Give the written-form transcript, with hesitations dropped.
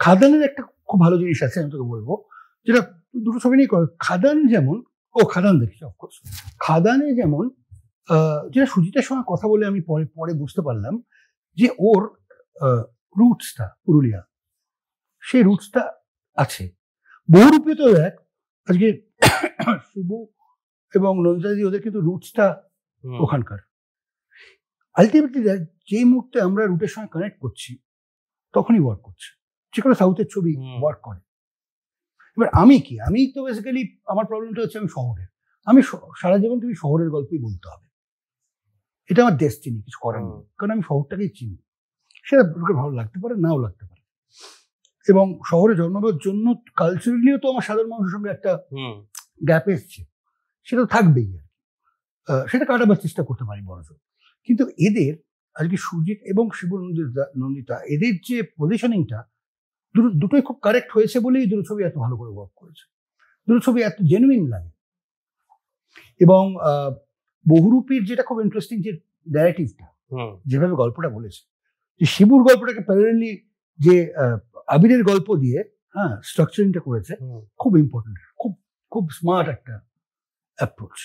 খাদানের একটা খুব ভালো জিনিস আছে, আমি তোকে বলবো, যেটা দুটো ছবি নিয়ে করে। খাদান যেমন, খাদান দেখছি অফকোর্স। খাদানে যেমন যেটা সুজিতের সঙ্গে কথা বলে আমি পরে পরে বুঝতে পারলাম যে ওর রুটসটা পুরুলিয়া, সেই রুটসটা আছে। বহুরূপী তো দেখ, আজকে শিবু এবং নন্দিতাদি ওদের কিন্তু রুটসটা ওখানকার। আলটিমেটলি দেখ, যে মুহূর্তে আমরা রুটের সঙ্গে কানেক্ট করছি তখনই ওয়ার্ক করছে, যে কোনো সাউথের ছবি ওয়ার্ক করে। এবার আমি তো বেসিক্যালি আমার প্রবলেমটা হচ্ছে আমি শহরের, আমি সারা জীবন তুমি শহরের গল্পই বলতে হবে, এটা আমার ডেস্টিনি, কিছু করার নেই, কারণ আমি শহরটাকেই চিনি। সেটা লোকের ভালো লাগতে পারে, নাও লাগতে পারে। এবং শহরে জন্মাবার জন্য কালচারালিও তো আমার সাধারণ মানুষের সঙ্গে একটা গ্যাপ এসছে, সেটা থাকবেই আর কি। সেটা কাটাবার চেষ্টা করতে পারি বড়জোর। কিন্তু এদের আজকে সুজিত এবং শিবু নন্দিতা, এদের যে পজিশনিংটা দুটোই খুব কারেক্ট হয়েছে বলেই দুটো ছবি এত ভালো করে ওয়ার্ক করেছে, দুটো ছবি এত জেনুইন লাগে। এবং বহুরূপীর যেটা খুব ইন্টারেস্টিং, যে ন্যারেটিভটা, যেভাবে গল্পটা বলেছে, যে শিবুর গল্পটাকে প্যারালালি যে আবিরের গল্প দিয়ে স্ট্রাকচারিংটা করেছে, খুব ইম্পর্টেন্ট, খুব খুব স্মার্ট একটা অ্যাপ্রোচ।